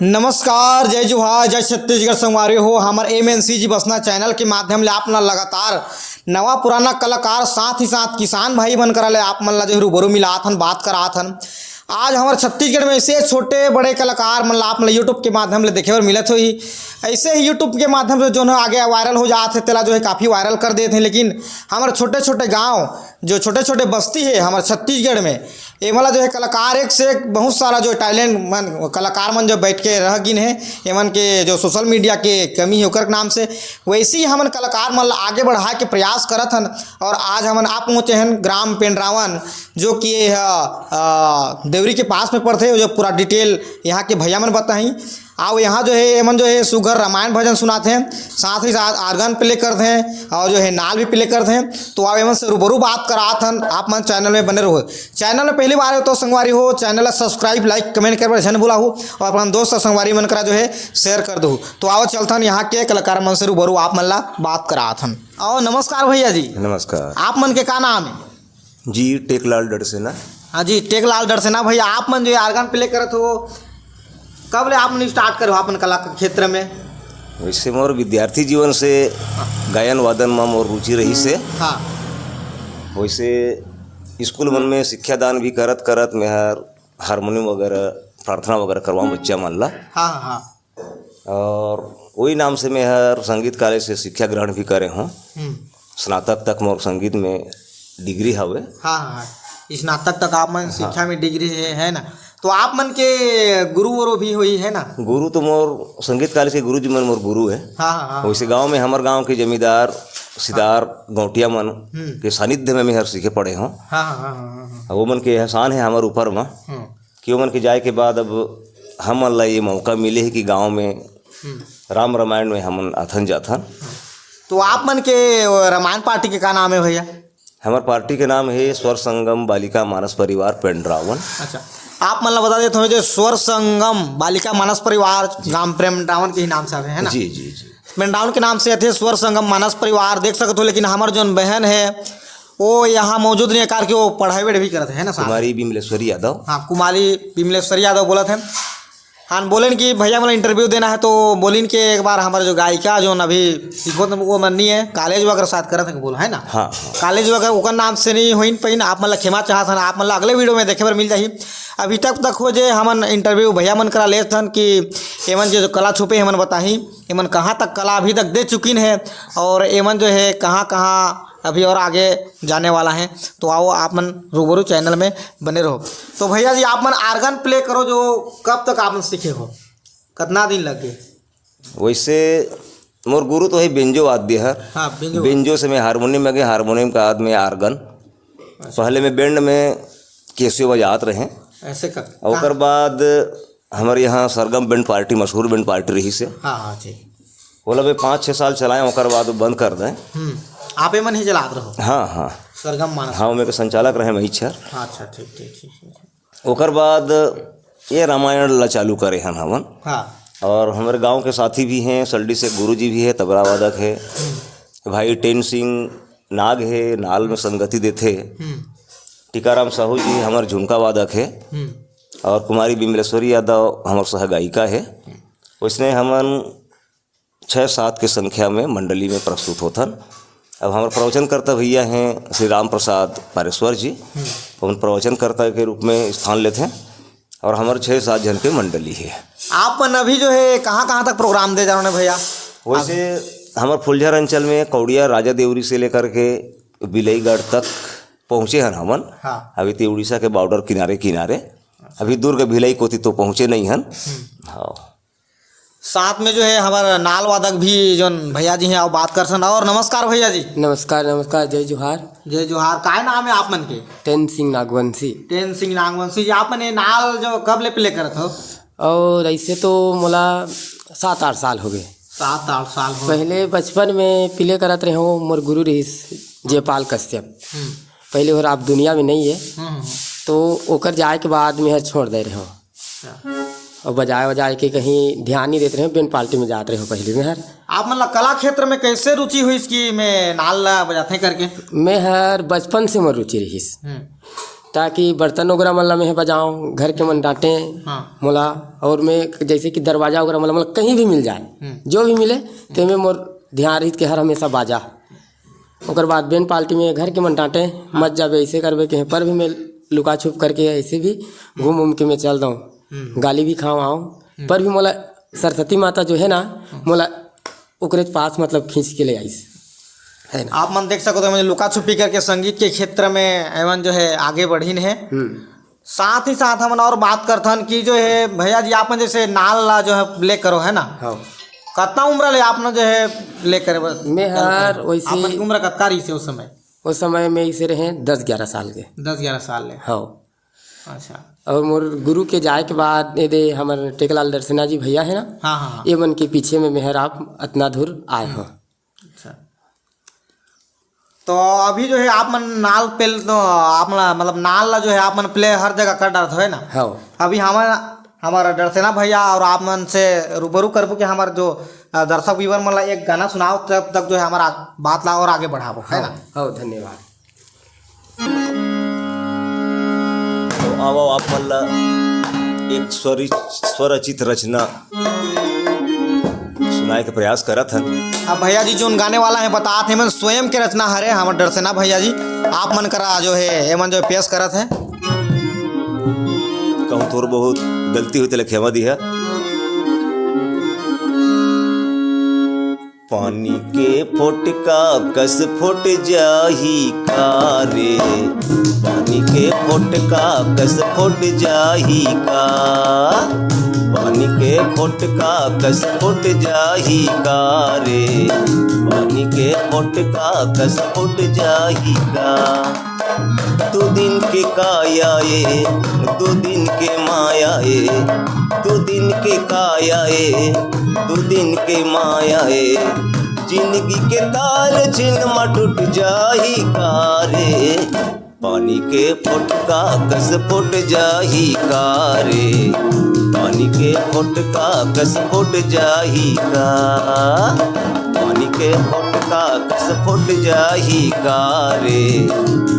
नमस्कार, जय जोहार, जय छत्तीसगढ़ संगवारी हो। हमार MNC जी बसना चैनल के माध्यम ले आप मन लगातार नवा पुराना कलाकार साथ ही साथ किसान भाई बन कर आप मन ला जो रूबरू मिलात हन, बात करात हन। आज हमारे छत्तीसगढ़ में ऐसे छोटे बड़े कलाकार मन आप यूट्यूब के माध्यम ले देखे बर मिलत हो ही। ऐसे ही यूट्यूब के माध्यम से जो है आगे वायरल हो जाते तेला जो है काफ़ी वायरल कर देते हैं। लेकिन हमारे छोटे छोटे गांव जो छोटे छोटे बस्ती है हमारे छत्तीसगढ़ में, ये वाला जो है कलाकार एक से एक बहुत सारा जो टैलेंट मन कलाकार मन जो बैठ के रह गिन है, एमन के जो सोशल मीडिया के कमी है ओकर नाम से वैसे ही हमन कलाकार मन आगे बढ़ाए के प्रयास करत हन। और आज हमन आप पहुँचे हैं ग्राम पेंड्रावन, जो कि देवरी के पास में पड़ते, जो पूरा डिटेल यहाँ के भैया मन बताई। आओ यहाँ जो है एमन जो है सुगर रामायण भजन सुनाते हैं, साथ ही साथ आर्गन प्ले करते हैं और जो है नाल भी प्ले करते हैं। तो आप एमन से रूबरू बात करात हन। आप मन चैनल में बने रहो। चैनल में पहली बार हो तो संगवारी हो, चैनल सब्सक्राइब लाइक कमेंट कर जन बोला हो और अपना दोस्त संगवारी मन करा जो है शेयर कर दो। तो आओ चलता हन यहाँ के कलाकार मन से रूबरू आप मन ला बात करात हन। आओ नमस्कार भैया जी। नमस्कार। आप मन के का नाम है? जी टेकलाल डरसेना। हाँ जी, टेकलाल डरसेना भैया। आप मन जो है आर्गन प्ले करत हो, कब ले आपने स्टार्ट करो अपन कला के क्षेत्र में? वैसे मोर विद्यार्थी जीवन से गायन वादन में मोर रुचि रही से। हाँ। वैसे स्कूल मन में शिक्षादान भी करत करत मैं हारमोनियम वगैरह प्रार्थना वगैरह करवाऊँ बच्चा मन ला। हाँ हाँ। और वही नाम से मैं संगीत कॉलेज से शिक्षा ग्रहण भी करे हूँ। स्नातक तक मोर संगीत में डिग्री हवे। हाँ हाँ, स्नातक तक आप मन शिक्षा में डिग्री है ना? तो आप मन के गुरु वरु भी हुई है ना? गुरु तो मोर संगीत कॉलेज के गुरु जी मन मोर गुरु है। हाँ हाँ। वैसे गांव में हमारे गांव के जमींदार सिदार गौटिया मन के सानिध्य में मैं हर सीखे पड़े हूँ। हाँ हाँ हाँ। वो मन के एहसान है हमारे ऊपर में कि वो मन के जाए के बाद अब हम ला ये मौका मिले है कि गांव में राम रामायण में हम अथन जाथन। तो आप मन के रामायण पार्टी के का नाम है भैया? हमारे पार्टी के नाम है स्वर संगम बालिका मानस परिवार पेंड्रावन। अच्छा, आप मतलब बता देते हो जो स्वर संगम बालिका मानस परिवार ग्राम पेंड्रावन के ही नाम से है ना? जी जी जी, पेंड्रावन के नाम से थे स्वर संगम मानस परिवार, देख सकते हो। लेकिन हमारे जो बहन है वो यहाँ मौजूद नहीं कार के वो पढ़ाई वढ़ाई भी करते हैं ना? कुमारी बिमलेश्वरी यादव। हाँ, कुमारी बिमलेश्वरी यादव बोला थे। हाँ, बोलें कि भैया मतलब इंटरव्यू देना है, तो बोलिन कि एक बार हमारे जो गायिका जो अभी सीखो वो मननी है कॉलेज वगैरह साथ करत है बोला है ना? हाँ। कॉलेज वगैरह ओकर नाम से नहीं हो पाई ना। आप मतलब क्षमा चाहत हन, आप मतलब अगले वीडियो में देखे पर मिल जाही। अभी तक हो जे हमन इंटरव्यू भैया मन करा लेत हन कि एमन जो कला छुपे हमन बताही, एमन कहाँ तक कला अभी तक दे चुकिन है और एमन जो है कहाँ कहाँ अभी और आगे जाने वाला है। तो आओ आप मन रूबरू चैनल में बने रहो। तो भैया जी आप मन आर्गन प्ले करो, जो कब तक आप मन सीखे हो, कितना दिन लगे? वैसे मोर गुरु तो है बेंजो वाद्य है। हाँ, बेंजो से मैं हारमोनियम में गए, हारमोनियम का बाद में आर्गन। पहले मैं बैंड में कैसे बजात रहे ऐसे कर। और बाद हमारे यहाँ सरगम बैंड पार्टी मशहूर बैंड पार्टी रही से। हाँ हाँ ठीक। बोला भाई 5-6 साल चलाएं और बाद बंद कर दें। आप मन ही चलाते रहो? हाँ हाँ, सरगम मानस। हाँ, मेरे संचालक रहे वही छर। अच्छा ठीक ठीक ठीक। ओकर बाद ये रामायण ला चालू करे हन हमन। हाँ। और हमारे गांव के साथी भी हैं, सल्डी से गुरुजी भी है, तबला वादक है भाई टेन सिंह नाग है, नाल में संगति देते। टीकाराम साहू जी हमारे झुमका वादक है और कुमारी बिमलेश्वरी यादव हमारे सह गायिका है। उसने हमन 6-7 के संख्या में मंडली में प्रस्तुत होथन। अब हमारे प्रवचनकर्ता भैया हैं श्री राम प्रसाद पारेश्वर जी, उन प्रवचनकर्ता के रूप में स्थान लेते हैं और हमारे 6-7 जन के मंडली है। आप मन अभी जो है कहाँ कहाँ तक प्रोग्राम दे जा रहे हैं भैया? वैसे हमारे फुलझर अंचल में कौड़िया राजा देवरी से लेकर के बिलईगढ़ तक पहुँचे हैं हमन। हाँ। अभी तो उड़ीसा के बॉर्डर किनारे किनारे, अभी दुर्ग भिलई कोती तो पहुँचे नहीं हन। हाँ, साथ में जो है हमारा नाल वादक भी जो भैया जी हैं आप बात कर सन। और नमस्कार भैया जी। नमस्कार नमस्कार, जय जोहार। जय जोहार। काय नाम है आप मन के? टेन सिंह नागवंशी। टेन सिंह नागवंशी जी। आप मन नाल जो कब ले प्ले करत हो? और ऐसे तो मोला 7-8 साल हो गए। 7-8 साल हो। पहले बचपन में प्ले करत रहे हो, मोर गुरु रहीस जयपाल कश्यप। पहले और आप दुनिया में नहीं है तो ओकर जाए के बाद में छोड़ दे रहे हो और बजाए के कहीं ध्यान नहीं देते रहे, बैंड पार्टी में जाते रहे हो पहले में। आप मतलब कला क्षेत्र में कैसे रुचि हुई इसकी में नाल बजाते करके? मैं बचपन से मोर रुचि रहीस। ताकि बर्तन वगैरह मतलब मैं बजाऊँ, घर के मन डांटे हाँ। मोला, और मैं जैसे कि दरवाजा वगैरह मतलब कहीं भी मिल जाए, जो भी मिले ते में मोर ध्यान रहित के हर हमेशा बाजा। ओकर बाद बेन पार्टी में घर के मन डांटे मत जाबे, ऐसे करबे कहीं पर भी मैं लुका छुप करके ऐसे भी घूम घूम के मैं चल दूँ, गाली भी खाऊँ आऊँ, पर भी मोला सरस्वती माता जो है ना मोला ओकरे पास मतलब खींच के ले आईस है ना। आप मन देख सको तो मुझे लुका छुपी करके संगीत के क्षेत्र में एवं जो है आगे बढ़ीन है। साथ ही साथ हम और बात करथन कि जो है भैया जी आप जैसे नाल ला जो है प्ले करो है ना, हाँ। कितना उम्र ले आपने जो है प्ले करे? मैं हर वैसे आपकी उम्र कितना रही से उस समय में इसे रहे 10-11 साल के। 10-11 साल ले। हाँ। अच्छा। और मोर गुरु के जाए के बाद ये दे हमारे टेकलाल दर्शना जी भैया है ना, हाँ हाँ, ये मन के पीछे में मेहर आप इतना दूर आए हो। अच्छा। तो अभी जो है आप मन नाल पे तो आप मतलब नाल ला जो है आप मन प्ले हर जगह कर डालते है ना। हाँ। अभी हमारा दर्शना भैया और आप मन से रूबरू करबो कि हमारे जो दर्शक व्यूवर मन ला एक गाना सुनाओ, तब तक जो है हमारा बात ला और आगे बढ़ाबो है ना। हाँ धन्यवाद। तो आओ आप मन ला एक स्वरचित रचना सुनाए के प्रयास करत हन। अब भैया जी जो गाने वाला है बतात है मन स्वयं के रचना हरे हमारे दर्शना भैया जी आप मन करा जो है एमन जो पेश करत है। कहूँ थोड़ा बहुत गलती हुई तो क्षमा दी है। पानी के फोटका कस फुट जाही कारे, पानी के फोटका कस फुट जाही का, पानी के फोटका कस फुट जाही कारे, पानी के फोटका कस फुट जाही का। 2 दिन के काया ए 2 दिन के माया ए, 2 दिन के काया ए 2 दिन के माया ए, जिंदगी के तार झिलमा टूट जाही कारे, पानी के फोटका कस फुट जाही कारे, पानी के फोटका कस फुट जाही का, पानी के फोटका कस फुट जाही कारे,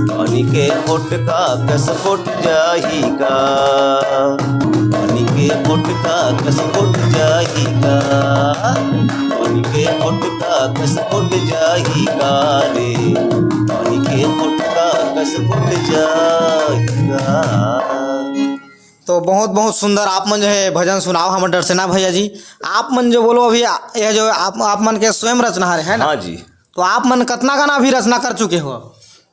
पानी के फोटका कस फुट जाही का, पानी के फोटका कस फुट जाही का, पानी के फोटका कस फुट जाही का रे, पानी के फोटका कस फुट जाही का। तो बहुत बहुत सुंदर आप मन जो है भजन सुनाओ हमारे दर्शना भैया जी। आप मन जो बोलो अभी यह जो आप मन के स्वयं रचना है ना। हाँ जी। तो आप मन कितना गाना अभी रचना कर चुके हो?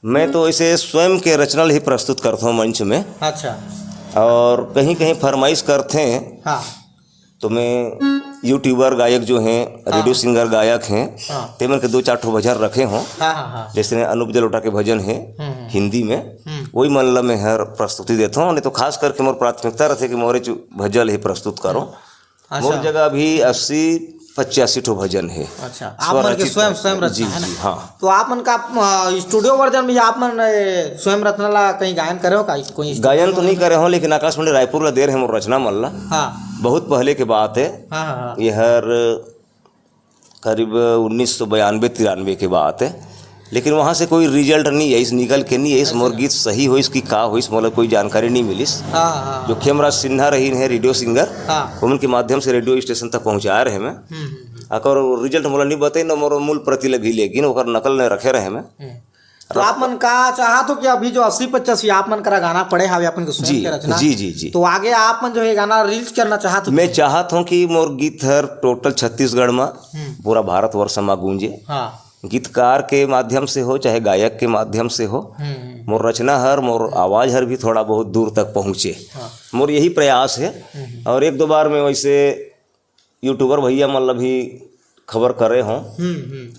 मैं तो इसे स्वयं के रचना ही प्रस्तुत करता हूँ मंच में। अच्छा। और कहीं कहीं फरमाइश करते हैं। हाँ। तो मैं यूट्यूबर गायक जो हैं, रेडियो सिंगर गायक हैं, तेमन के 2-4 ठो भजन रखे हों। हाँ हाँ हाँ। जैसे अनूप जलोटा के भजन हैं हिंदी में, वही मन ला मैं हर प्रस्तुति देता हूँ। नहीं तो खास करके मोर प्राथमिकता रहती है कि मोरे भजन ही प्रस्तुत करो। मोर जगह अभी 80-85 ठो भजन है। अच्छा। आप मन के स्वयं रचना जी है ना? जी हाँ। तो आप मन का स्टूडियो वर्जन में आप मन स्वयं रचना ला कहीं गायन करे हो का? कोई गायन तो नहीं करे हो, लेकिन आकाशवाणी रायपुर ला देर है मोर रचना मन ला। हाँ। बहुत पहले के बात है। हाँ हाँ। ये हर करीब 1992-93 के बात है। लेकिन वहाँ से कोई रिजल्ट नहीं है, इस निकल के नहीं है इस मोर गीत सही हो इसकी का हो इस मतलब कोई जानकारी नहीं मिलिस। हाँ। जो खेमराज सिन्हा रही है रेडियो सिंगर, हाँ। उनके माध्यम से रेडियो स्टेशन तक पहुँचा रहे मैं। अगर रिजल्ट मोला नहीं बताई न मोर मूल प्रति भी, लेकिन ओकर नकल ने रखे रहे मैं। तो आप मन का चाहत हो कि अभी जो 80-85 आप मन करा गाना पड़े हावे अपन को स्वयं के रचना। जी जी जी। तो आगे आप मन जो है गाना रिलीज करना चाहत हो? मैं चाहत हूँ कि मोर गीत हर टोटल छत्तीसगढ़ में पूरा भारतवर्ष में गूंजे। हाँ। गीतकार के माध्यम से हो चाहे गायक के माध्यम से हो, मोर रचना हर मोर आवाज़ हर भी थोड़ा बहुत दूर तक पहुँचे। मोर यही प्रयास है। और 1-2 बार मैं वैसे यूट्यूबर भैया मतलब भी खबर करे हों,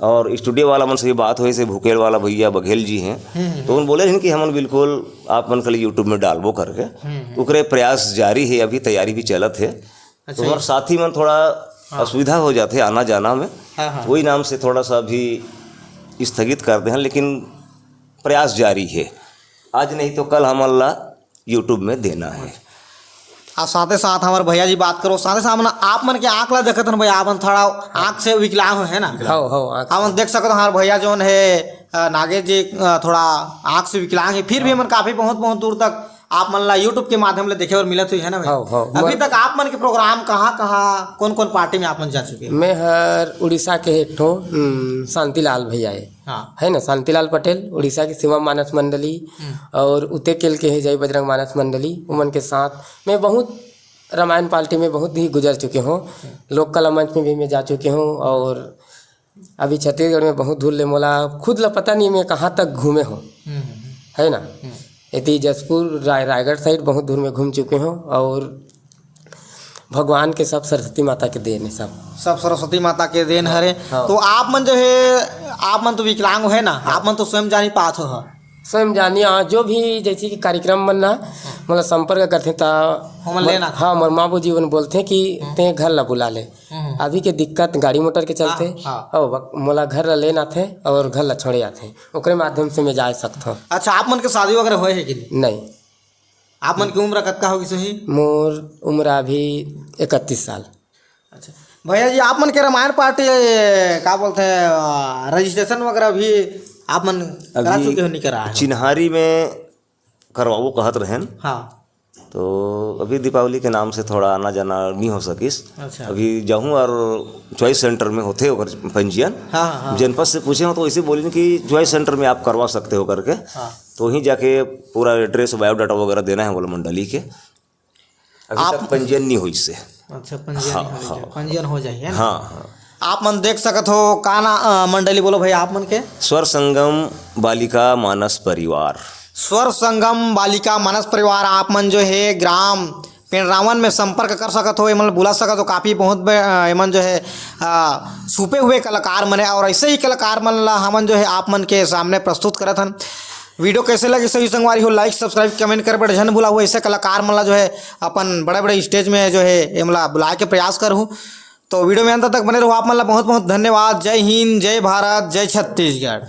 और स्टूडियो वाला मन से भी बात हुई से भूकेल वाला भैया बघेल जी हैं, तो उन बोले हैं कि हमन बिल्कुल आप मन कल यूट्यूब में डालबो करके। उकरे प्रयास जारी है, अभी तैयारी भी चलत है। तो हमारे साथी मन थोड़ा असुविधा हो जाते आना जाना में, वही नाम से थोड़ा सा अभी स्थगित कर दे हैं, लेकिन प्रयास जारी है। आज नहीं तो कल हमला यूट्यूब में देना है। और साथ ही साथ हमारे भैया जी बात करो, साथ ही साथ आप मन के आँख ला देखत भैया, आप थोड़ा आँख से विकलांग है ना। हाँ। आप देख सकते हमारे भैया जो है नागेश जी थोड़ा आँख से विकलांग है, फिर भी मन काफ़ी बहुत बहुत दूर तक आप मन ला यूट्यूब के माध्यम ले देखे और मिलत हुई है ना हाँ, हाँ। भाई। अभी तक आप मन के प्रोग्राम कहाँ कहाँ कौन कौन पार्टी में आप मन जा चुके हैं? मैं हर उड़ीसा के एक ठो शांतिलाल भैया हाँ है ना, शांतिलाल पटेल उड़ीसा की शिवम मानस मंडली, और उते केल के है जय बजरंग मानस मंडली, उमन के साथ मैं बहुत रामायण पार्टी में बहुत ही गुजर चुके हूँ। लोक कला मंच में भी मैं जा चुके हूँ, और अभी छत्तीसगढ़ में बहुत दूर ले मोला खुद ला पता नहीं मैं कहाँ तक घूमे हूँ, है ना। यदि जसपुर रायगढ़ साइड बहुत दूर में घूम चुके हूँ, और भगवान के सब सरस्वती माता के देन है, सब सरस्वती माता के देन हरे। हाँ। तो आप मन जो है आप मन तो विकलांग है ना, आप मन तो स्वयं जानी पात हो, स्वयं जानिए। जो भी जैसे कि कार्यक्रम बनना मतलब संपर्क करते ता हमन लेना था। हाँ, मोर माँ बाबूजी मन बोलते कि ते घर ला बुला ले। अभी के दिक्कत गाड़ी मोटर के चलते और मोला घर ला लेना थे और घर ला छोड़े आते, ओकरे माध्यम से मैं जा सकता हूँ। अच्छा, आप मन के शादी वगैरह हुए है कि नहीं? आप मन की उम्र कत्का होगी सही? मोर उम्र अभी 31 साल। अच्छा भैया जी, आप मन के रामायण पार्टी क्या बोलते हैं रजिस्ट्रेशन वगैरह भी आप मन करा चुके हो नहीं करा है? चिन्हारी में करवाओ कहत रहेन। हाँ, तो अभी दीपावली के नाम से थोड़ा आना जाना नहीं हो सकिस। अच्छा। अभी जाऊँ और चॉइस सेंटर में होते ओकर पंजीयन। हाँ। जनपद से पूछे हो तो ऐसे बोले कि चॉइस सेंटर में आप करवा सकते हो करके। हाँ। तो वहीं जाके पूरा एड्रेस बायोडाटा वगैरह देना है बोला मंडली के। अभी तक पंजीयन नहीं हुई इससे। अच्छा, पंजीयन हो जाए ना? हाँ। आप मन देख सकत हो का ना मंडली बोलो भाई आप मन के? स्वर संगम बालिका मानस परिवार। स्वर संगम बालिका मानस परिवार आप मन जो है ग्राम पेंड्रावन में संपर्क कर सकत हो, एमन बुला सकत हो। काफ़ी बहुत एमन जो है छुपे हुए कलाकार मन है, और ऐसे ही कलाकार मन ला हमन जो है आप मन के सामने प्रस्तुत करत हन। वीडियो कैसे लगे सही संगवारी हो, लाइक सब्सक्राइब कमेंट कर बड़े जन भूला हुआ। ऐसे कलाकार मन ला जो है अपन बड़े बड़े स्टेज में जो है एमला बुलाए के प्रयास करूँ। तो वीडियो में अंत तक बने रहो। आप मन ला बहुत बहुत धन्यवाद। जय हिंद, जय भारत, जय छत्तीसगढ़।